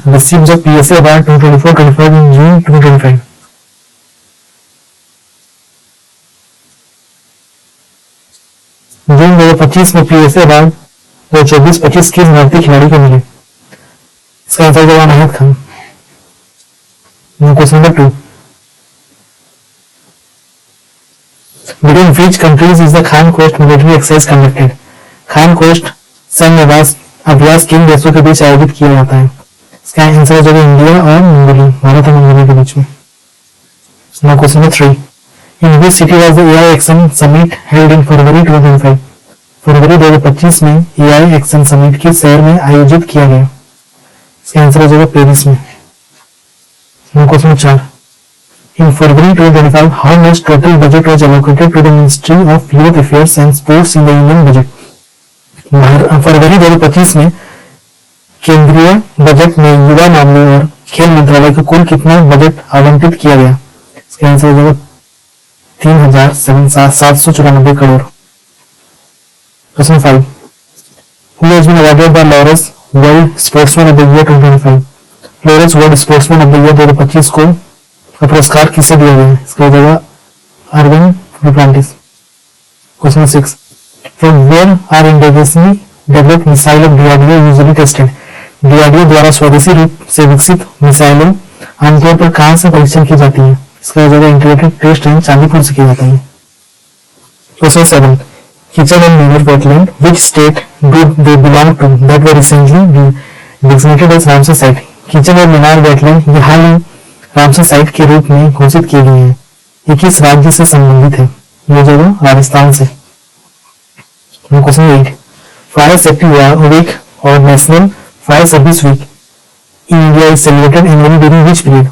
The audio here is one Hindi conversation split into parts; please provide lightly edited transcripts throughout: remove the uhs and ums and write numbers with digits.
received the PSA Award 2024-25 in June 2025. जून 2025 में PSA अवार्ड 2024-25 किस भारतीय खिलाड़ी को मिले? इसका आंसर होगा Anahat Khan. Question number 2, between which countries is the Khan Coast military exercise conducted? खान कोस्ट सैन्य अभ्यास किन देशों के बीच आयोजित किया जाता है? इसका आंसर हो जाएगा इंडिया और मंगोलिया, भारत और मंगोलिया के बीच में। Question number 3, in which city was the AI Action Summit held in February 2025? फरवरी 2025 में AI Action Summit किस शहर में आयोजित किया गया? इसका आंसर हो जाएगा पेरिस में। Question number 4, in February 2025, how much total budget was allocated to the Ministry of Youth Affairs and Sports in the Union budget? फरवरी 2025 में केंद्रीय बजट में युवा मामले और खेल मंत्रालय को कुल कितना बजट आवंटित किया गया? इसका आंसर हो जाएगा 3,794 crore. Question 5, who has been awarded the Lawrence World Sportsman of the Year 2025? Lawrence world sportsman of the year 2025 को का पुरस्कार किसे दिया गया? इसका हो जाएगा Armand Duplantis. Question 6, from where are indigenously developed missile of DRDO usually tested? DRDO द्वारा स्वदेशी रूप से विकसित मिसाइलें आमतौर पर कहां से परीक्षण की जाती है? इसका हो जाएगा इंटीग्रेटेड टेस्ट रेंज चांदीपुर से किया जाता है। Question 7, Khichan and Menar wetland which state do they belong to that were recently designated as Ramsar site? Khichan और मीनार वेटलैंड ये हाल ही रामसर साइट के रूप में घोषित किए गए हैं। ये किस राज्य से संबंधित है? ये जो राजस्थान से। क्वेश्चन 8, फायर सेफ्टी वीक और national fire service week in India is celebrated annually during which period?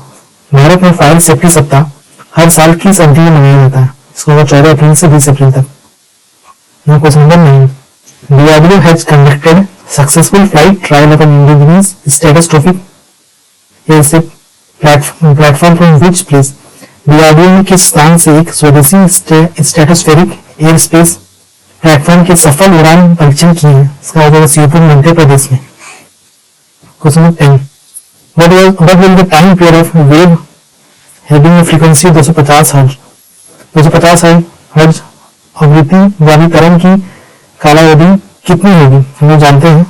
भारत में फायर सेफ्टी सप्ताह हर साल किस अवधि में मनाया जाता है? इसको 14 अप्रैल से 20 अप्रैल तक। Question number 9, DRDO has conducted successful flight trial of an indigenous stratospheric airship platform from which place? DRDO ने किस स्थान से एक स्वदेशी स्ट्रेटोस्फेरिक एयर स्पेस प्लेटफॉर्म के सफल उड़ान परीक्षण किए हैं? इसका हो जाएगा सीहोर मध्य प्रदेश में। Question number 10, what will the time period of wave having a frequency 250 hertz 250 hertz आवृत्ति वाली तरंग की कालावधि कितनी होगी? हम लोग जानते हैं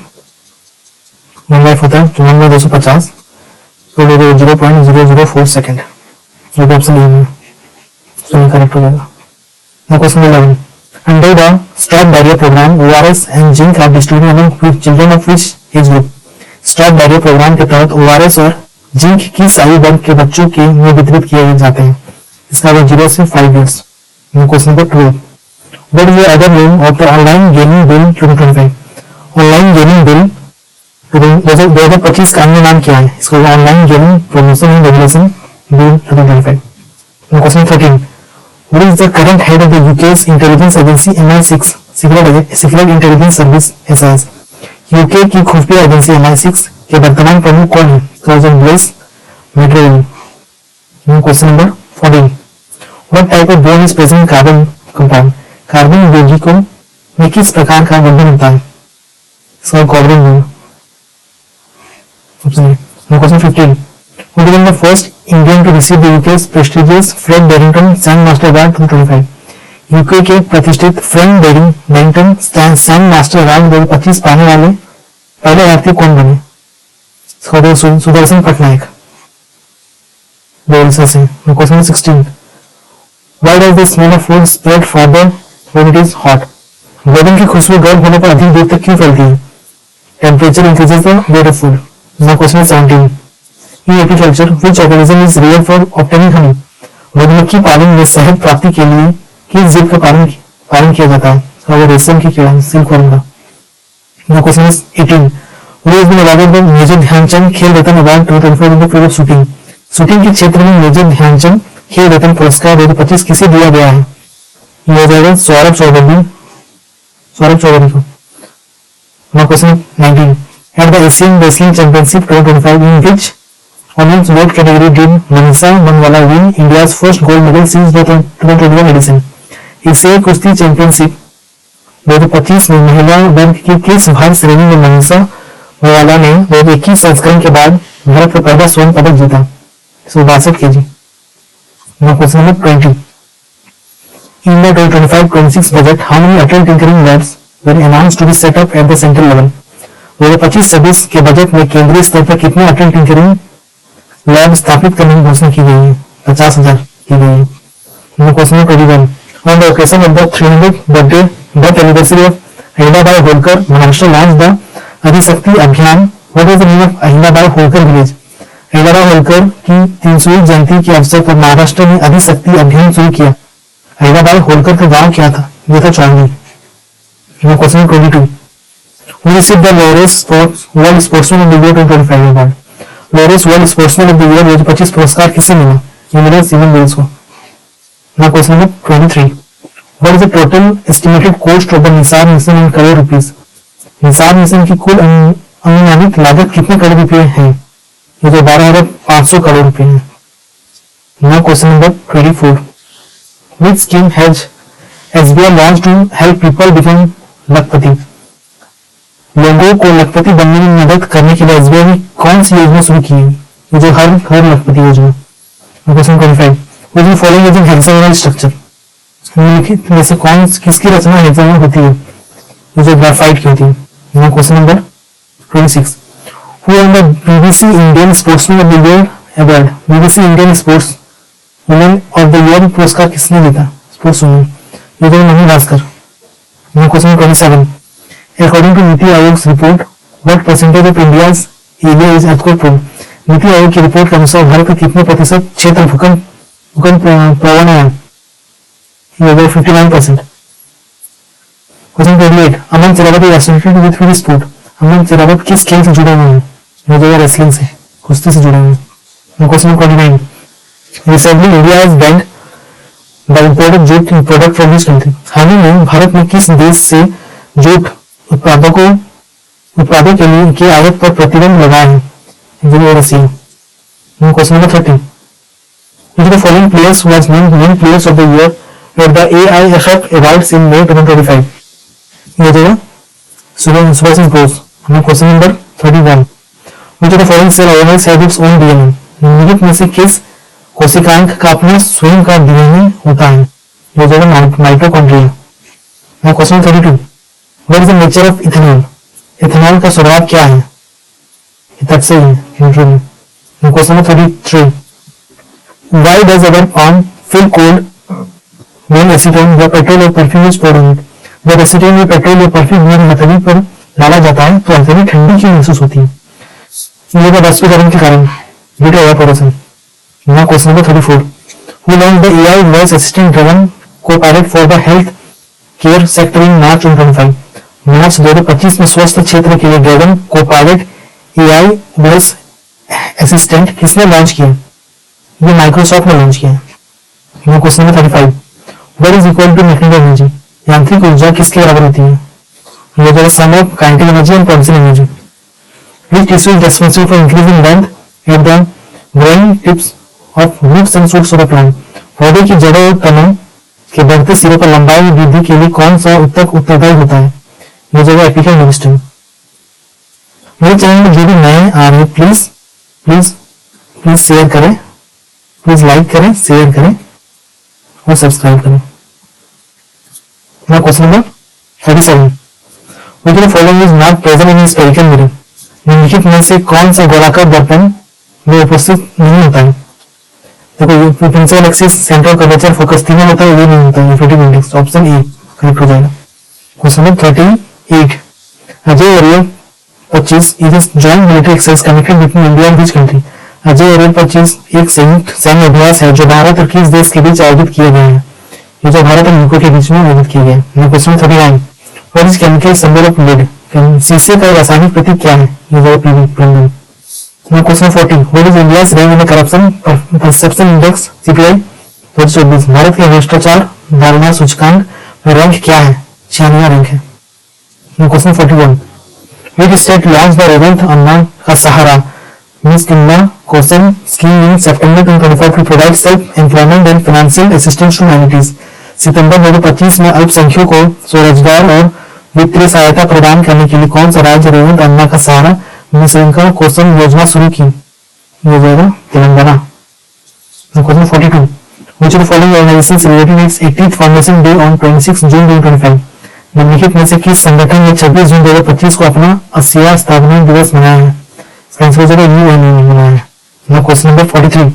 1/4 होता है, 250 तो 0.004 सेकेंड। जो कि ऑप्शन ए में करेक्ट हो जाएगा। Question 11, under the stop barrier program ORS and zinc are distributed among children of which age group? Stop barrier program के तहत ORS और जिंक किस आयु वर्ग के बच्चों के में वितरित किए जाते हैं? इसका 0 से 5 years. Question number 12, what is the other name of the online gaming bill 2025? Online gaming bill 2025 का अन्य नाम क्या है? इसको online gaming promotion and regulation bill 2025। Question 13, what is the current head of the UK's intelligence agency MI6 secret intelligence service SIS? UK की खुफिया एजेंसी MI6 के वर्तमान प्रमुख कौन है? Blaise Metreweli. Question number 14, what type of bond is present in carbon compound? Carbon यौगिकों में किस प्रकार का बंधन होता है? इसका covalent bond. Question 15, who became the first Indian to receive the UK's prestigious Fred Barrington Sandmaster Award 2025? UK के प्रतिष्ठित फ्रेड बैरिंगटन सैंडमास्टर अवार्ड 2025 पाने वाले पहले भारतीय कौन बने? सुदर्शन पटनायक बोलसा से। Question 16, why does the smell of food spread further when it is hot? भोजन की खुशबू गर्म होने पर अधिक दूर तक क्यों फैलती है? Temperature increases the weight of food. Question 17, in apiculture which organism is reared for obtaining honey? मधुमक्खी पालन में शहद प्राप्ति के लिए किस जीव का पालन किया जाता है? और रेशम की कीड़ा सिल्कवर्म का। Question 18, who has been awarded the major Dhyan Chand Khel Ratna award 2024 in the field of shooting? Shooting के क्षेत्र में मेजर ध्यानचंद खेल रत्न पुरस्कार 2025 किसे दिया गया है? यह हो जाएगा सौरभ चौधरी को। Question 19, at the Asian Wrestling Championship 2025 in which women's weight category did Mansa Manwala win India's first gold medal since the 2021 edition? एशियाई कुश्ती चैंपियनशिप 2025 में महिला वर्ग की किस भार श्रेणी में मनसा मनवाला ने 2021 संस्करण के बाद भारत का पहला स्वर्ण पदक जीता, 162 kg। Question number 20, in the 2025-26 budget, how many Atal Tinkering Labs were announced to be set up at the central level? 2025-26 के बजट में केंद्रीय स्तर पर कितने अटल टिंकरिंग लैब स्थापित करने की घोषणा की गई है? 50,000 की गई है। Question number 21, on the occasion of the 300th birth anniversary of Ahilyabai Holkar, Maharashtra launched the Adishakti Abhiyan. What is the name of Ahilyabai Holkar village? Ahilyabai Holkar की 300वीं जयंती के अवसर पर महाराष्ट्र ने अधिशक्ति अभियान शुरू किया। अहिल्याबाई होलकर का गांव क्या था? ये था चौंगी। Question 22, who received the Laureus World Sportsman of the Year 2025 award? Laureus World Sportsman of the Year 2025 पुरस्कार किसे मिला? ये मिला सिमन विल्स को। Question number 23, what is the total estimated cost of the Nisar mission in crore rupees? Nisar mission की कुल अनुमानित लागत कितने करोड़ रुपए है? ये जो 12,500 करोड़ रुपए है। Question number 24, which scheme has SBI launched to help people become लखपति? लोगों को लखपति बनने में मदद करने के लिए SBI ने कौन सी योजना शुरू की है? ये जो हर लखपति योजना। Question 25, which of the following is in hexagonal structure? निम्नलिखित में से किसकी रचना हेक्सागोनल होती है? ये जो ग्राफाइट की होती है। Question number 26, who won the BBC Indian Sportsman of the Year award? BBC Indian Sports Women of the Year पुरस्कार किसने जीता? स्पोर्ट्स वुमेन, ये तो money Bhaskar. Question 27, according to नीति आयोग's report, what percentage of India's area is earthquake prone? NITI Aayog की रिपोर्ट के अनुसार भारत का कितने प्रतिशत क्षेत्र भूकंप प्रवण है? 59%। Question 28, Aman Sehrawat is associated with which sport? Aman Sehrawat किस खेल से जुड़े हुए हैं? ये जो रेसलिंग से, कुश्ती से जुड़े हुए हैं। Question 29, recently India has banned the import of jute product from this country. हाल ही में भारत में किस देश से जूट उत्पादों के लिए के आयात पर प्रतिबंध लगा है? Russia. Question number 30, which of the following players was named Young Players of the Year at the AIFF Awards in May 2025? ये जो Subhash Chandra Bose. Question number 31, which of the following cell organelles have its own DNA? निम्नलिखित में से किस कोशिकांग का अपना स्वयं का डीएनए होता है? ये जो mitochondria. Question 32, what is the nature of ethanol? Ethanol का स्वभाव क्या है? Question number 33, why does our palm feel cold when acetone या पेट्रोल और perfume is poured on it? जब एसीटोन या पेट्रोल या परफ्यूम या हथेली पर डाला जाता है तो हथेली ठंडी क्यों महसूस होती है? ये वाष्पीकरण के कारण, due to evaporation. Question number 34, who launched the AI voice assistant driven co-pilot for the health care sector in March 2025? March 2025 में स्वास्थ्य क्षेत्र के लिए Dragon Copilot AI voice assistant किसने लॉन्च किया? ये माइक्रोसॉफ्ट ने लॉन्च किया। Question number 35, what is equal to mechanical energy? यांत्रिक ऊर्जा किसके बराबर होती है? ये जो sum of kinetic energy and potential energy. Which tissue is responsible for increasing length at the growing tips of roots and shoots of a plant? पौधे की जड़ों और तनों के बढ़ते सिरों पर लंबाई वृद्धि के लिए कौन सा ऊतक उत्तरदायी होता है? ये जगह एपिकल मेरिस्टेम। मेरे चैनल में जो भी नए आ रहे प्लीज शेयर करें, प्लीज लाइक करें, शेयर करें और सब्सक्राइब करें। Question number 37, which of the following is not present in a spherical mirror? निम्नलिखित में से कौन सा गोलाकार दर्पण में उपस्थित नहीं होता है? देखो principal axis, centre curvature, focus तीनों होता है, ये नहीं होता है। Reflective index option A correct हो जाएगा। Question number 38, Ajay aerial 25 is a joint military exercise connected between India and which country? Ajay aerial 25 एक संयुक्त सैन्य अभ्यास है जो भारत और किस देश के बीच आयोजित किया गया है? ये जो भारत और यूके के बीच में आयोजित किया गया है। Question 39, what is chemical symbol of lead? शीशे का रासायनिक प्रतीक क्या है? ये जो पीवी प्रंदन। Question 40, what is India's rank in the corruption perception index CPI 2024? भारत के भ्रष्टाचार धारणा सूचकांक में रैंक क्या है? 96वां रैंक है। Question 41, which state launched the Revant Anna का सहारा मीन्स किन्ना question scheme in September 2025 to provide self-employment and financial assistance to minorities? सितंबर 2025 में अल्पसंख्यकों को स्वरोजगार और वित्तीय सहायता प्रदान करने के लिए कौन सा राज्य रेवंत अन्ना का सहारा मिशन का क्वेश्चन योजना शुरू की? ये हो जाएगा Telangana. Question 42, which of the following organization celebrated its 80th foundation day on 26 June 2025? निम्नलिखित में से किस संगठन ने 26 जून 2025 को अपना 80वां स्थापना दिवस मनाया है? इसका आंसर हो जाएगा यूएनओ ने मनाया है। Now question number 43.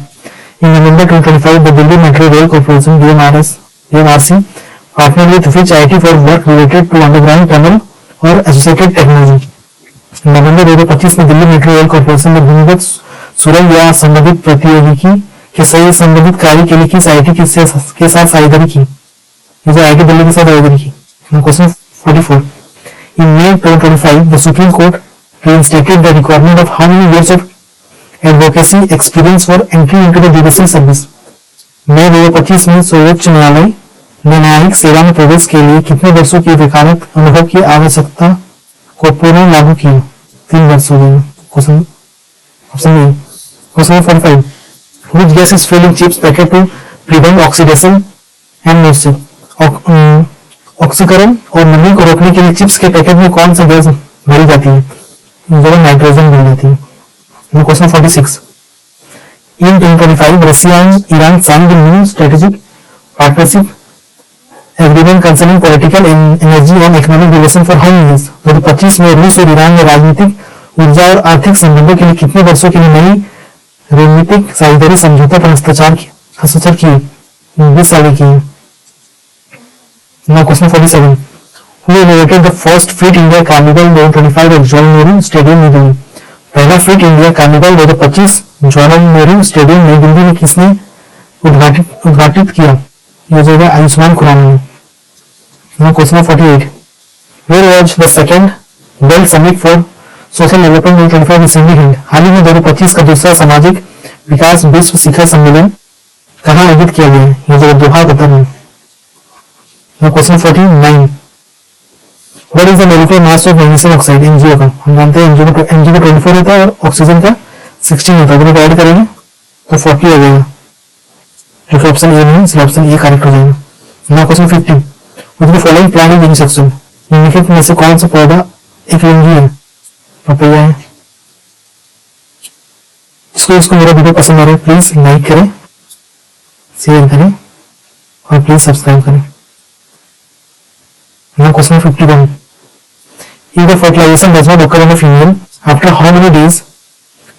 In November 2025, the Delhi Metro Rail Corporation (DMRC) partnered with which IIT for work related to underground tunnel और associated technology? नवंबर 2025 में दिल्ली मेट्रो रेल कॉर्पोरेशन ने भूमिगत सुरंग या संबंधित प्रौद्योगिकी के सही संबंधित कार्य के लिए किस आईआईटी के साथ साझेदारी की? ये जो आईआईटी दिल्ली के साथ साझेदारी की। Question 44. In May 2025, the Supreme Court reinstated the requirement of how many years of advocacy experience for entry into the judicial service? मई 2025 में सर्वोच्च न्यायालय ने न्यायिक सेवा में प्रवेश के लिए कितने वर्षों की वकालत अनुभव की आवश्यकता को पुनः लागू किया? 3 वर्ष हो गए। Question option A. Question 45. Which gas is filled in chips packet to prevent oxidation and moisture? ऑक्सीकरण और नमी को रोकने के लिए चिप्स के पैकेट में कौन सा गैस भरी जाती है? जो नाइट्रोजन भरी जाती है। Question 46. In 2025, Russia and Iran signed a new strategic partnership agreement concerning political and energy and economic relations for how many years? 2025 में रूस और ईरान ने राजनीतिक, ऊर्जा और आर्थिक संबंधों के लिए कितने वर्षों के लिए नई रणनीतिक साझेदारी समझौता पर हस्ताक्षर किए? 20 साल की। Now question 47. Who inaugurated the first Fit India Carnival 2025 at Jawaharlal Nehru Stadium, New Delhi? पहला fit India carnival 2025 Jawaharlal Nehru stadium नई दिल्ली में किसने उद्घाटित किया? यह जगह आयुष्मान खुराना ने। Now question 48. Where was the second World Summit for Social Development 2025 recently held? हाल ही में 2025 का दूसरा सामाजिक विकास विश्व शिखर सम्मेलन कहाँ आयोजित किया गया है? यह जगह दोहा, कतर में। Question 49. What is the molecular mass of magnesium oxide? MgO का हम जानते हैं MgO का 24 होता है और ऑक्सीजन का 16 होता है। दोनों को ऐड करेंगे तो 40 हो जाएगा, जो कि ऑप्शन ए नहीं, इसलिए ऑप्शन ए करेक्ट हो जाएगा। Now question 50. Which of the following plant is unisexual? निम्नलिखित में से कौन सा पौधा एक लिंगी है? पपैया है। इसको मेरा वीडियो पसंद आ रहा है प्लीज लाइक करें, शेयर करें और प्लीज सब्सक्राइब करें। Now question 51. If the fertilization does not occur in a female, after how many days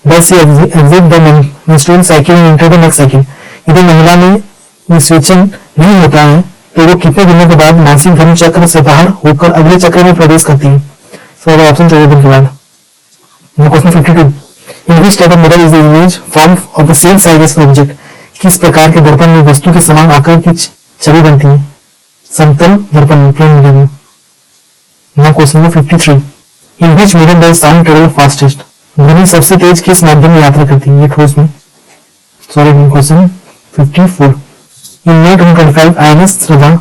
does she exit the menstrual cycle and enter the next cycle? यदि महिला में निषेचन नहीं होता है तो वो कितने दिनों के बाद मासिक धर्म चक्र से बाहर होकर अगले चक्र में प्रवेश करती है? सो ऑप्शन 14 दिन के बाद। Question 52. In which type of mirror is the image formed of the same size as the object? किस प्रकार के दर्पण में वस्तु के समान आकार की छवि बनती है? समतल दर्पण में, प्लेन मिरर में। Now question number 53. In which medium does sound travel fastest? ध्वनि सबसे तेज किस माध्यम में यात्रा करती है? ये ठोस में। Sorry, question 54. In May 2025, INS Shraddha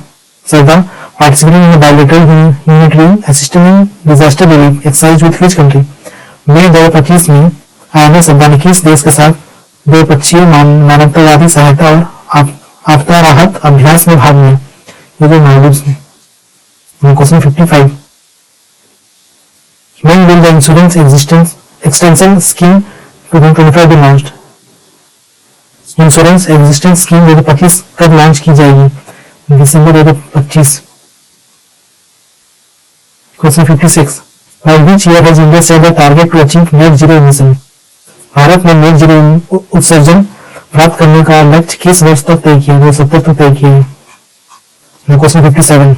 participated in a bilateral humanitarian assistance in disaster relief exercise with which country? मई 2025 में INS श्रद्धा ने किस देश के साथ द्विपक्षीय मानवतावादी सहायता और आपदा राहत अभ्यास में भाग लिया? ये जो मालदीव्स में। Question 55. When will the insurance extension scheme 2025 be launched? Insurance existence scheme 2025 कब लॉन्च की जाएगी? दिसंबर 2025। Question 56. By which year has India set the target to achieve net zero emission? Bharat ने नेट जीरो उत्सर्जन प्राप्त करने का लक्ष्य किस वर्ष तक तय किया? 2070 तक तय किया है। Question 57.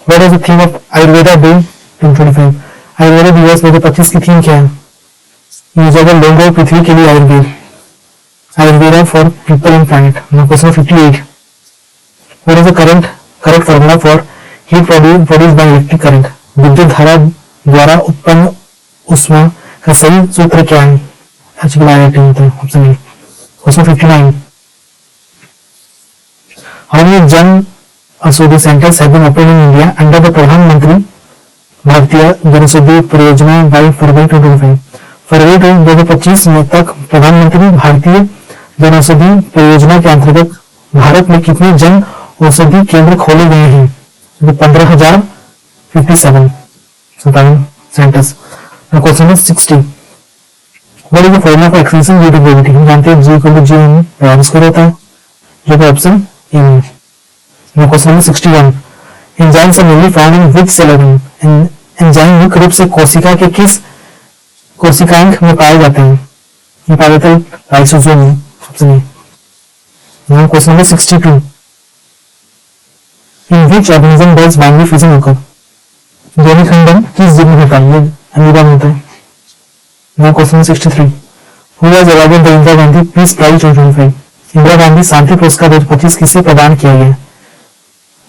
What is the theme of Ayurveda Day 2025? Ayurveda दिवस 2025 की थीम क्या है? ये जगह लोगों और पृथ्वी के लिए Ayurveda, Ayurveda for people and planet. Question 58. What is the correct formula for heat produced by electric current? विद्युत धारा द्वारा उत्पन्न ऊष्मा का सही सूत्र क्या है? Option A. Question 59. How many Jan Aushadhi centers have been opened in India under the प्रधानमंत्री भारतीय जनौषधि परियोजना बाई फरवरी 2025? फरवरी 2025 में तक प्रधानमंत्री भारतीय जनौषधि परियोजना के अंतर्गत भारत में कितने जन औषधि केंद्र खोले गए हैं? 15,057 centres. Question 60. What is the formula for extension due to gravity? हम जानते हैं G equal to G power square होता है, जो कि ऑप्शन ए में। Now question number 61, enzymes are mainly found in which cell organ? Enzyme मुख्य रूप से कोशिका के किस कोशिकांग में पाए जाते हैं? ये पाए जाते हैं लाइसोसोम में, option A. Now question number 62, in which organism does binary fission occur? ध्वनि खंडन किस जीव में होता है? ये अमीबा में होता है। Now question 63, who was awarded the Indira Gandhi peace prize 2025? Indira Gandhi शांति पुरस्कार 2025 किसे प्रदान किया गया?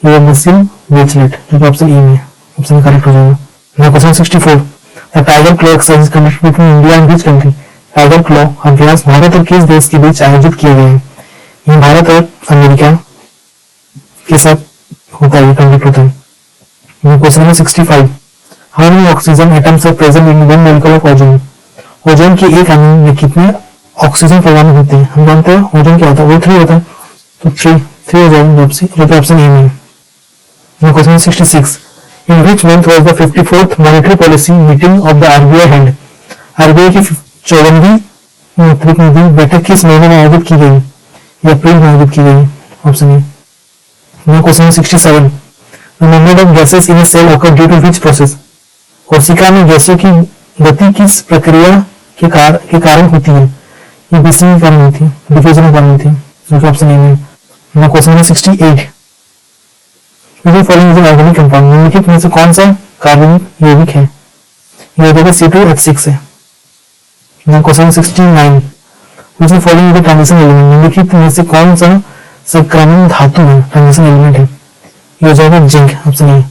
ये मुस्लिम वेचलेट, जो ऑप्शन ए में ऑप्शन करेक्ट हो जाएगा। Now question 64, the tiger claw exercise conducted between India and which country? Tiger claw अभ्यास भारत और किस देश के बीच आयोजित किया गया है? ये भारत और अमेरिका के साथ होता है, कंडक्ट होता है। Now question number 65, how many oxygen atoms are present in one molecule of ozone? Ozone की एक अणु में कितने ऑक्सीजन परमाणु होते हैं? हम जानते हैं ओजोन क्या होता है, O3 होता है, तो 3 हो जाएगा, जो कि ऑप्शन ए में है। Now question 66, in which month was the 54th monetary policy meeting of the RBI held? RBI की 54वीं मौद्रिक नीति बैठक किस महीने में आयोजित की गई? या अप्रैल में आयोजित की गई, option A. Now question 67, the movement of gases in a cell occur due to which process? कोशिका में गैसों की गति किस प्रक्रिया के कारण होती है? ये बेसिंग के कारण होती है, डिफ्यूजन के कारण होती है, जो कि ऑप्शन ए में। Now question number 68, following is organic compound, निम्नलिखित में से कौन सा कार्बनिक यौगिक है? ये हो जाएगा C2H6 है। Now question 69, which of following is the transition element? निम्नलिखित में से कौन सा संक्रमण धातु है, ट्रांजिशन एलिमेंट है? ये हो जाएगा zinc, option A.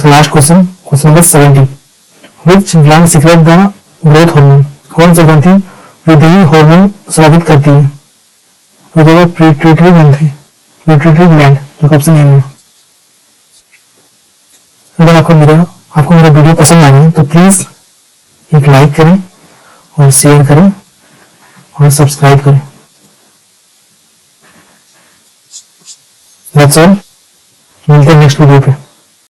Last question, question number 70, which gland secret the growth hormone? कौन सा ग्रंथि वृद्धि हार्मोन स्रावित करती है? हो जाएगा पिट्यूटरी ग्रंथि, पिट्यूटरी ग्लैंड, जो ऑप्शन ए में। अगर आपको मेरा वीडियो पसंद आए तो प्लीज एक लाइक करें और शेयर करें और सब्सक्राइब करें। दैट्स ऑल, मिलते हैं नेक्स्ट वीडियो पे।